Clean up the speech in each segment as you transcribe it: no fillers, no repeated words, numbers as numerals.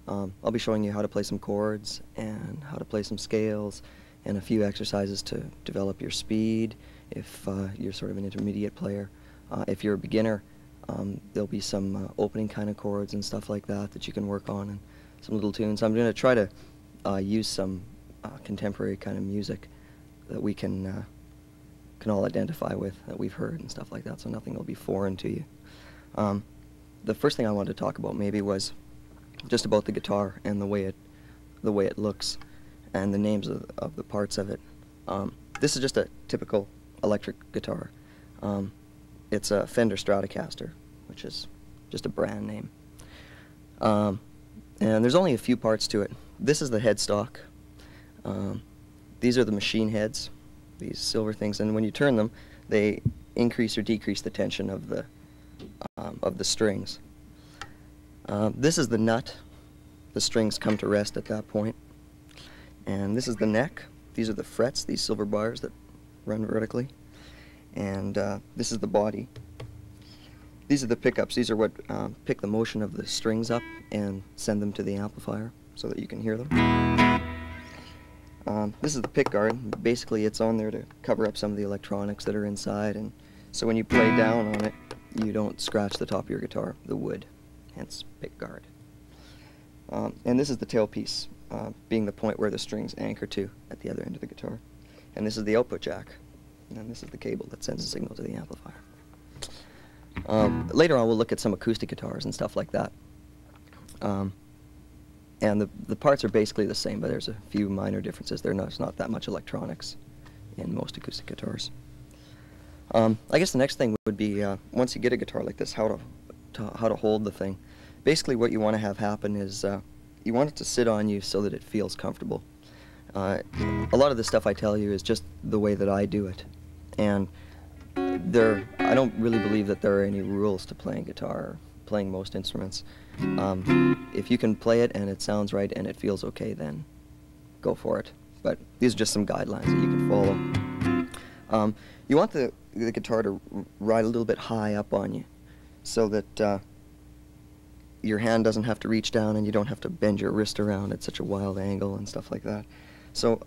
I'll be showing you how to play some chords and how to play some scales and a few exercises to develop your speed if you're sort of an intermediate player. If you're a beginner, there'll be some opening kind of chords and stuff like that that you can work on, and some little tunes. I'm going to try to use some contemporary kind of music that we can all identify with, that we've heard and stuff like that, so nothing will be foreign to you. The first thing I wanted to talk about maybe was just about the guitar and the way it looks and the names of the parts of it. This is just a typical electric guitar. It's a Fender Stratocaster, which is just a brand name. And there's only a few parts to it. This is the headstock. These are the machine heads, these silver things, and when you turn them, they increase or decrease the tension of the strings. This is the nut. The strings come to rest at that point. And this is the neck. These are the frets, these silver bars that run vertically. And this is the body. These are the pickups. These are what pick the motion of the strings up and send them to the amplifier so that you can hear them. This is the pick guard. Basically, it's on there to cover up some of the electronics that are inside, and so when you play down on it, you don't scratch the top of your guitar, the wood, hence pick guard. And this is the tailpiece, being the point where the strings anchor to at the other end of the guitar. And this is the output jack, and this is the cable that sends the signal to the amplifier. Later on, we'll look at some acoustic guitars and stuff like that. And the parts are basically the same, but there's a few minor differences. There's not that much electronics in most acoustic guitars. I guess the next thing would be, once you get a guitar like this, how to hold the thing. Basically what you want to have happen is you want it to sit on you so that it feels comfortable. A lot of the stuff I tell you is just the way that I do it. And I don't really believe that there are any rules to playing guitar or playing most instruments. If you can play it and it sounds right and it feels okay, then go for it. But these are just some guidelines that you can follow. You want the guitar to ride a little bit high up on you so that your hand doesn't have to reach down and you don't have to bend your wrist around at such a wild angle and stuff like that. So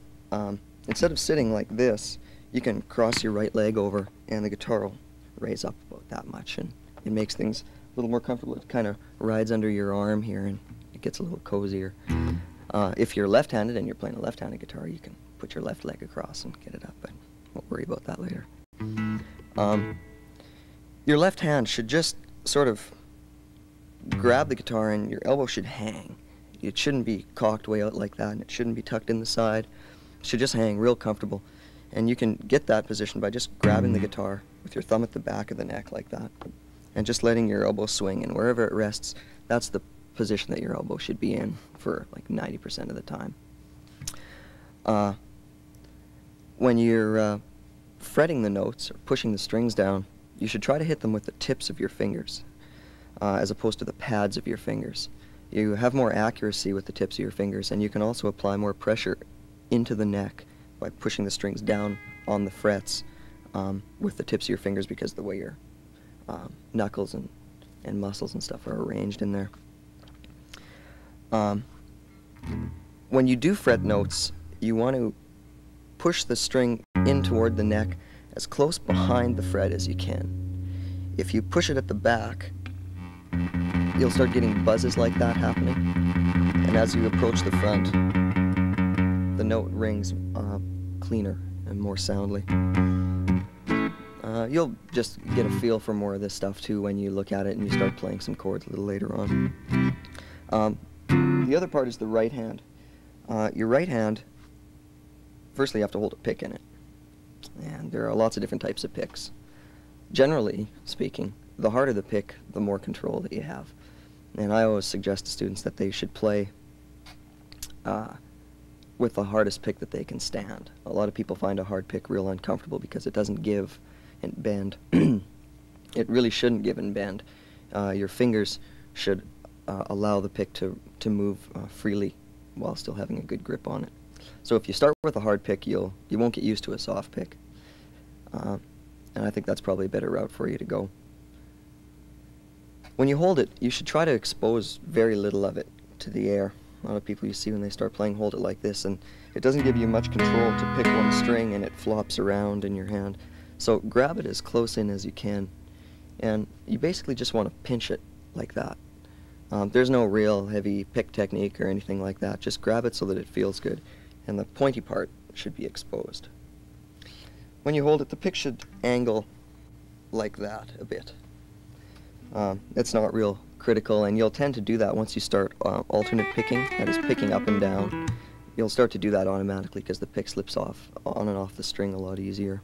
instead of sitting like this, you can cross your right leg over and the guitar will raise up about that much, and it makes things a little more comfortable. It kind of rides under your arm here and it gets a little cozier. If you're left-handed and you're playing a left-handed guitar, you can put your left leg across and get it up, but won't worry about that later. Your left hand should just sort of grab the guitar and your elbow should hang. It shouldn't be cocked way out like that, and it shouldn't be tucked in the side. It should just hang real comfortable. And you can get that position by just grabbing the guitar with your thumb at the back of the neck like that, and just letting your elbow swing, and wherever it rests, that's the position that your elbow should be in for like 90% of the time. When you're fretting the notes or pushing the strings down, you should try to hit them with the tips of your fingers as opposed to the pads of your fingers. You have more accuracy with the tips of your fingers, and you can also apply more pressure into the neck by pushing the strings down on the frets with the tips of your fingers, because the way your knuckles and muscles and stuff are arranged in there. When you do fret notes, you want to push the string in toward the neck as close behind the fret as you can. If you push it at the back, you'll start getting buzzes like that happening, and as you approach the front, the note rings cleaner and more soundly. You'll just get a feel for more of this stuff too when you look at it and you start playing some chords a little later on. The other part is the right hand. Your right hand, firstly you have to hold a pick in it, and there are lots of different types of picks. Generally speaking, the harder the pick, the more control that you have. And I always suggest to students that they should play with the hardest pick that they can stand. A lot of people find a hard pick real uncomfortable because it doesn't give and bend. It really shouldn't give and bend. Your fingers should allow the pick to move freely while still having a good grip on it. So if you start with a hard pick, you won't get used to a soft pick. And I think that's probably a better route for you to go. When you hold it, you should try to expose very little of it to the air. A lot of people you see when they start playing hold it like this, and it doesn't give you much control to pick one string, and it flops around in your hand. So grab it as close in as you can, and you basically just want to pinch it like that. There's no real heavy pick technique or anything like that. Just grab it so that it feels good, and the pointy part should be exposed. When you hold it, the pick should angle like that a bit. It's not real critical, and you'll tend to do that once you start alternate picking, that is picking up and down. You'll start to do that automatically because the pick slips off on and off the string a lot easier.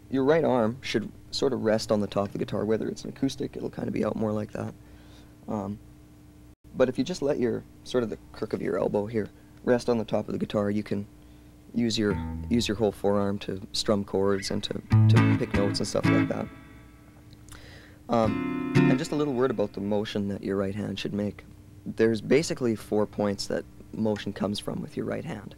Your right arm should sort of rest on the top of the guitar. Whether it's an acoustic, it'll kind of be out more like that. But if you just let your sort of the crook of your elbow here rest on the top of the guitar, you can use your whole forearm to strum chords and to pick notes and stuff like that. And just a little word about the motion that your right hand should make. There's basically 4 points that motion comes from with your right hand.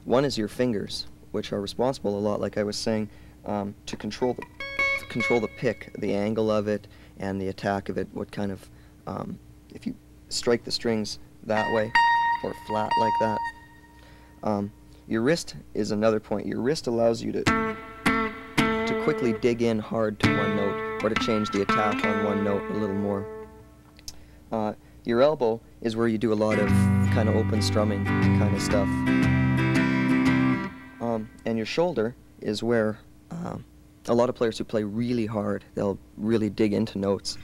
One is your fingers, which are responsible a lot, like I was saying, to control the pick, the angle of it, and the attack of it. What kind of, if you strike the strings that way or flat like that. Your wrist is another point. Your wrist allows you to quickly dig in hard to one note, or to change the attack on one note a little more. Your elbow is where you do a lot of kind of open strumming kind of stuff. And your shoulder is where a lot of players who play really hard, they'll really dig into notes.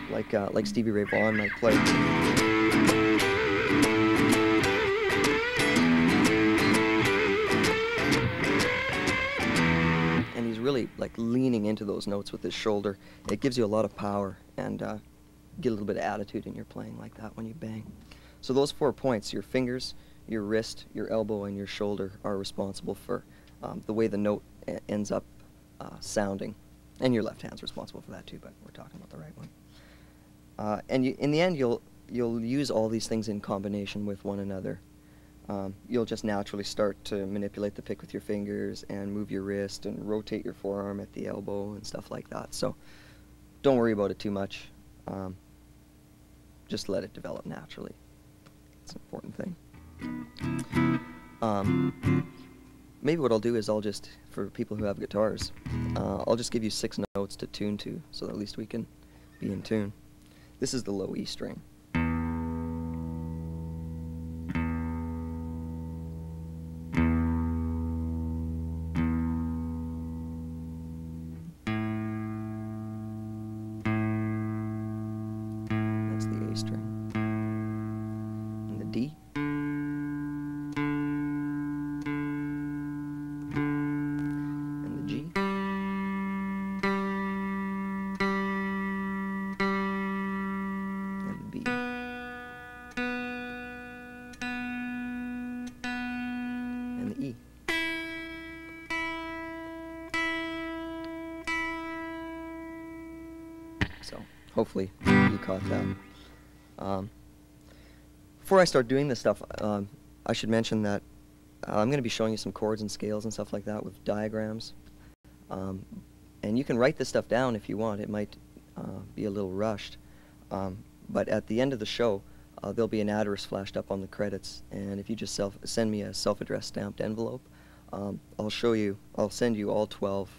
Like Stevie Ray Vaughan might play. And he's really like leaning into those notes with his shoulder. It gives you a lot of power, and get a little bit of attitude in your playing like that when you bang. So those 4 points, your fingers, your wrist, your elbow, and your shoulder, are responsible for the way the note ends up sounding. And your left hand's responsible for that too, but we're talking about the right one. And in the end, you'll use all these things in combination with one another. You'll just naturally start to manipulate the pick with your fingers and move your wrist and rotate your forearm at the elbow and stuff like that. So don't worry about it too much. Just let it develop naturally. It's an important thing. Maybe what I'll do is I'll just, for people who have guitars, I'll just give you 6 notes to tune to, so that at least we can be in tune. This is the low E string. That's the A string. And the D. And the G. And the E. So hopefully you caught that. Before I start doing this stuff, I should mention that I'm going to be showing you some chords and scales and stuff like that with diagrams. And you can write this stuff down if you want. It might be a little rushed. But at the end of the show, there'll be an address flashed up on the credits, and if you just send me a self-addressed stamped envelope, I'll send you all 12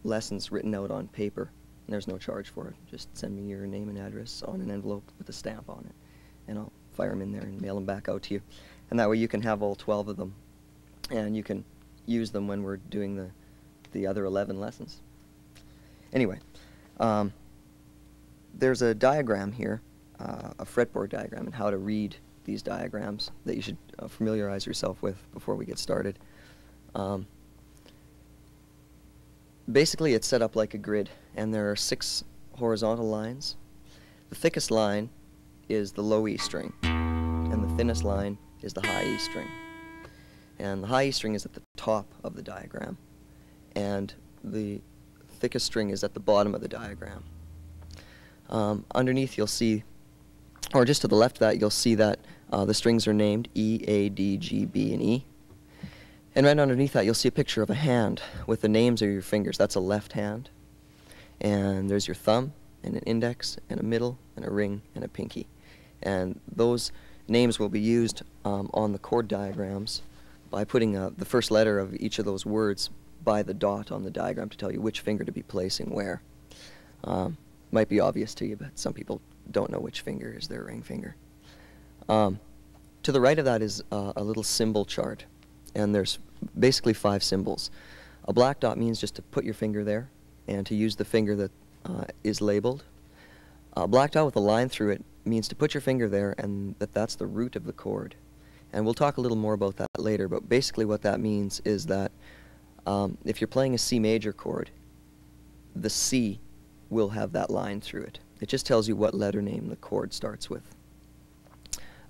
lessons written out on paper, and there's no charge for it. Just send me your name and address on an envelope with a stamp on it, and I'll fire them in there and mail them back out to you. And that way you can have all 12 of them, and you can use them when we're doing the other 11 lessons. Anyway, there's a diagram here, a fretboard diagram, and how to read these diagrams that you should familiarize yourself with before we get started. Basically, it's set up like a grid, and there are 6 horizontal lines. The thickest line is the low E string, and the thinnest line is the high E string. And the high E string is at the top of the diagram, and the thickest string is at the bottom of the diagram. Underneath you'll see, or just to the left of that, you'll see that the strings are named E, A, D, G, B, and E. And right underneath that you'll see a picture of a hand with the names of your fingers. That's a left hand. And there's your thumb, and an index, and a middle, and a ring, and a pinky. And those names will be used on the chord diagrams by putting the first letter of each of those words by the dot on the diagram to tell you which finger to be placing where. Might be obvious to you, but some people don't know which finger is their ring finger. To the right of that is a little symbol chart, and there's basically 5 symbols. A black dot means just to put your finger there and to use the finger that is labeled. A black dot with a line through it means to put your finger there and that's the root of the chord. And we'll talk a little more about that later, but basically what that means is that if you're playing a C major chord, the C will have that line through it. It just tells you what letter name the chord starts with.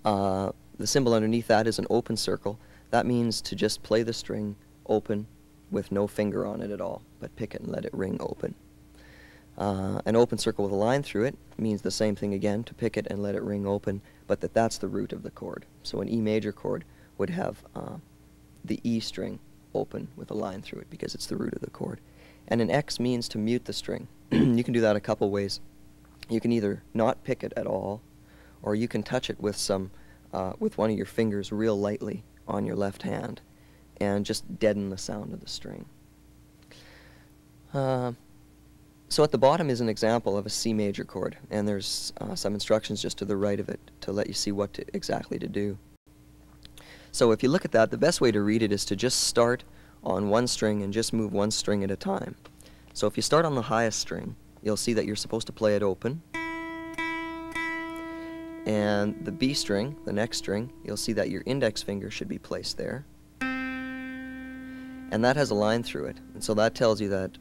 The symbol underneath that is an open circle. That means to just play the string open with no finger on it at all, but pick it and let it ring open. An open circle with a line through it means the same thing again, to pick it and let it ring open, but that's the root of the chord. So an E major chord would have the E string open with a line through it because it's the root of the chord. And an X means to mute the string. You can do that a couple ways. You can either not pick it at all, or you can touch it with with one of your fingers real lightly on your left hand and just deaden the sound of the string. So at the bottom is an example of a C major chord, and there's some instructions just to the right of it to let you see what exactly to do. So if you look at that, the best way to read it is to just start on one string and just move one string at a time. So if you start on the highest string, you'll see that you're supposed to play it open. And the B string, the next string, you'll see that your index finger should be placed there. And that has a line through it, and so that tells you that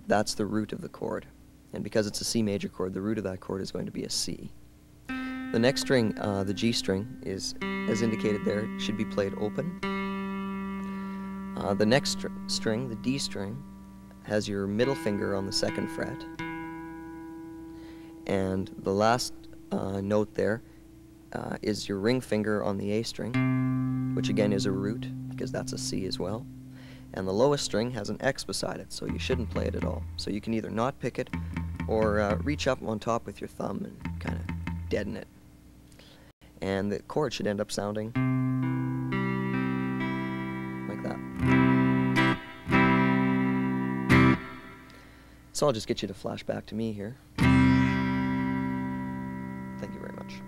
that's the root of the chord. And because it's a C major chord, the root of that chord is going to be a C. The next string, the G string, is, as indicated there, should be played open. The next string, the D string, has your middle finger on the 2nd fret. And the last note there is your ring finger on the A string, which again is a root, because that's a C as well. And the lowest string has an X beside it, so you shouldn't play it at all. So you can either not pick it or reach up on top with your thumb and kind of deaden it. And the chord should end up sounding like that. So I'll just get you to flash back to me here. Thank you very much.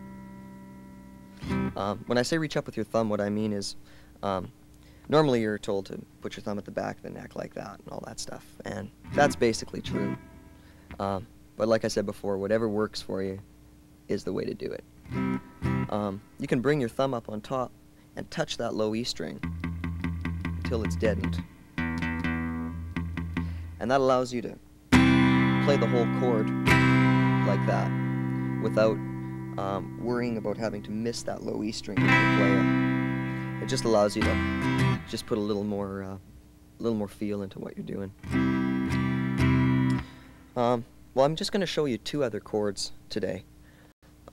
When I say reach up with your thumb, what I mean is normally you're told to put your thumb at the back of the neck like that and all that stuff, and that's basically true. But like I said before, whatever works for you is the way to do it. You can bring your thumb up on top and touch that low E string until it's deadened. And that allows you to play the whole chord like that without worrying about having to miss that low E string as you play it. It just allows you to just put a little more feel into what you're doing. Well, I'm just going to show you 2 other chords today.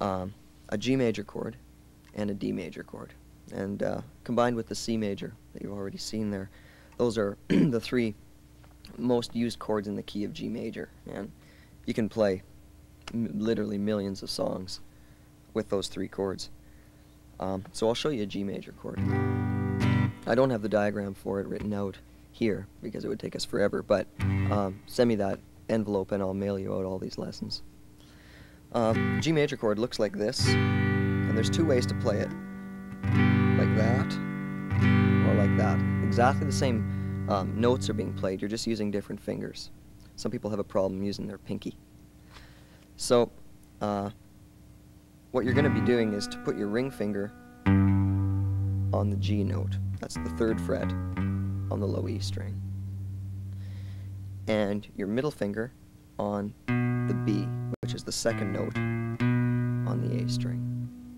A G major chord and a D major chord. And combined with the C major that you've already seen there, those are the 3 most used chords in the key of G major. And you can play literally millions of songs with those 3 chords. So I'll show you a G major chord. I don't have the diagram for it written out here because it would take us forever, but send me that envelope and I'll mail you out all these lessons. G major chord looks like this, and there's 2 ways to play it. Like that, or like that. Exactly the same notes are being played, you're just using different fingers. Some people have a problem using their pinky. So, what you're going to be doing is to put your ring finger on the G note. That's the 3rd fret on the low E string. And your middle finger on the B, which is the 2nd note on the A string.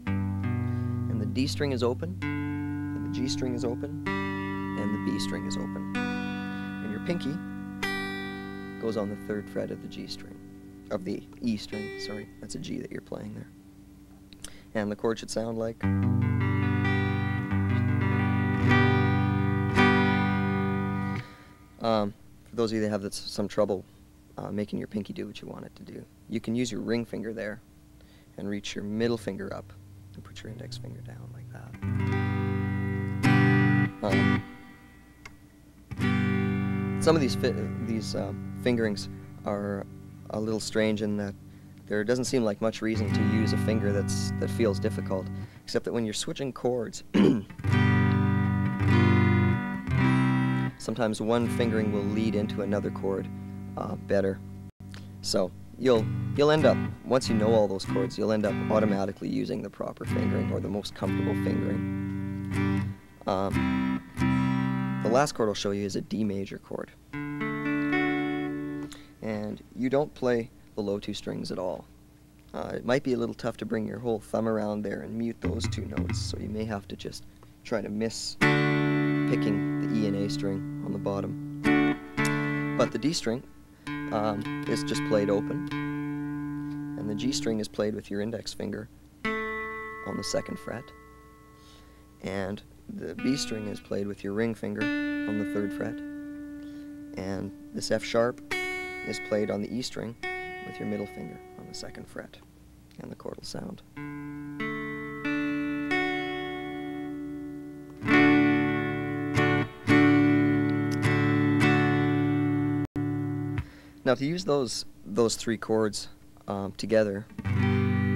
And the D string is open, and the G string is open, and the B string is open. And your pinky goes on the 3rd fret of the G string, of the E string, sorry, that's a G that you're playing there. And the chord should sound like... for those of you that have some trouble making your pinky do what you want it to do. You can use your ring finger there and reach your middle finger up and put your index finger down like that. Some of these fingerings are a little strange in that there doesn't seem like much reason to use a finger that feels difficult, except that when you're switching chords, sometimes one fingering will lead into another chord better. So you'll end up, once you know all those chords, you'll end up automatically using the proper fingering or the most comfortable fingering. The last chord I'll show you is a D major chord. And you don't play the low two strings at all. It might be a little tough to bring your whole thumb around there and mute those two notes, so you may have to just try to miss picking the E and A string on the bottom. But the D string is just played open, and the G string is played with your index finger on the 2nd fret, and the B string is played with your ring finger on the 3rd fret, and this F sharp is played on the E string with your middle finger on the 2nd fret, and the chord will sound. Now to use those 3 chords together,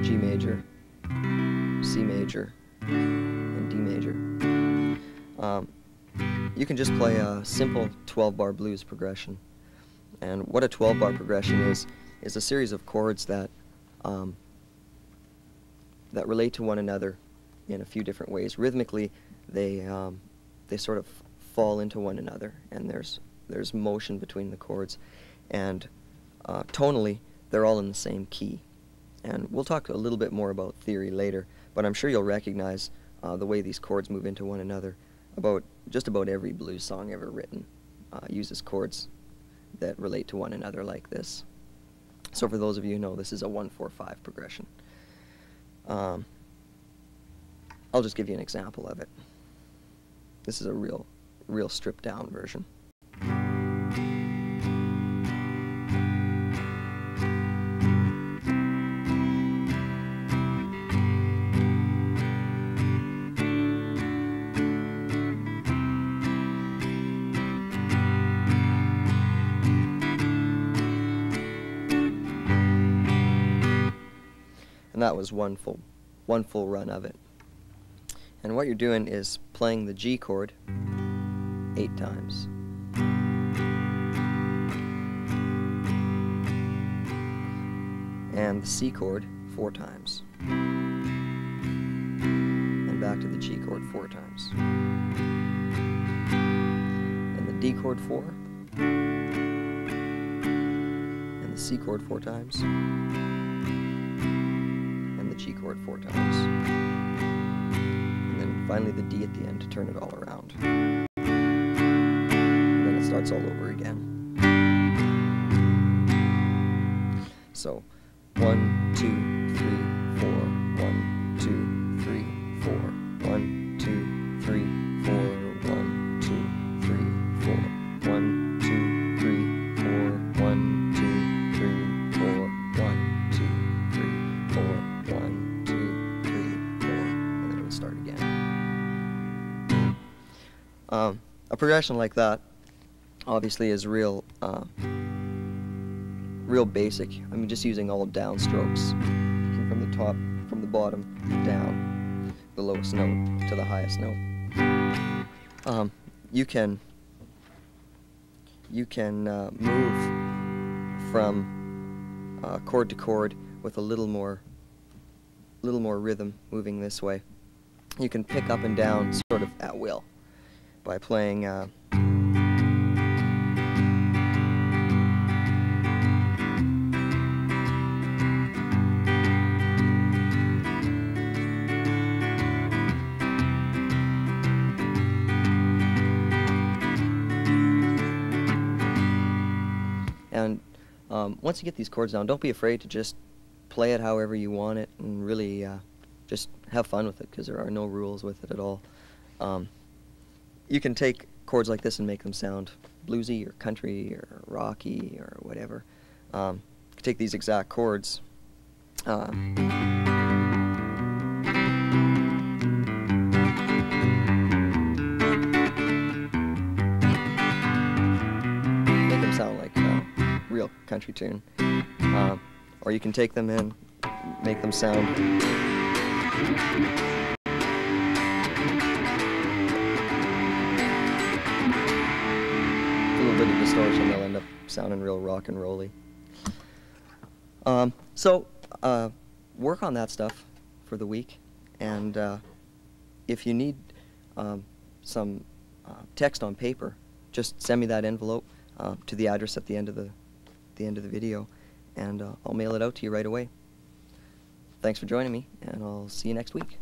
G major, C major, and D major, you can just play a simple 12-bar blues progression. And what a 12-bar progression is a series of chords that that relate to one another in a few different ways. Rhythmically, they sort of fall into one another, and there's motion between the chords. And tonally, they're all in the same key. And we'll talk a little bit more about theory later, but I'm sure you'll recognize the way these chords move into one another. Just about every blues song ever written uses chords that relate to one another like this. So for those of you who know, this is a 1-4-5 progression. I'll just give you an example of it. This is a real stripped down version. And that was one full run of it. And what you're doing is playing the G chord 8 times. And the C chord 4 times. And back to the G chord 4 times. And the D chord 4. And the C chord 4 times. G chord 4 times, and then finally the D at the end to turn it all around, and then it starts all over again. So 1, 2, 3, 4, 1, 2, 3, 4, 1, 2, 3, 4, 1, 2, 3, 4, 1, 2, 3, 4, 1, 2, 3, 4, 1, 2, 3, 4, 1, 2, 3, 4, and then it would start again. A progression like that obviously is real basic. I mean, just using all downstrokes from the top, from the bottom down, the lowest note to the highest note. You can move from chord to chord with a little more rhythm moving this way. You can pick up and down sort of at will by playing and once you get these chords down, don't be afraid to just play it however you want it, and really just have fun with it, because there are no rules with it at all. You can take chords like this and make them sound bluesy or country or rocky or whatever. Take these exact chords. Make them sound like a real country tune. Or you can take them in, make them sound a little bit of distortion. They'll end up sounding real rock and rolly. So work on that stuff for the week, and if you need some text on paper, just send me that envelope to the address at the end of the video, and I'll mail it out to you right away. Thanks for joining me, and I'll see you next week.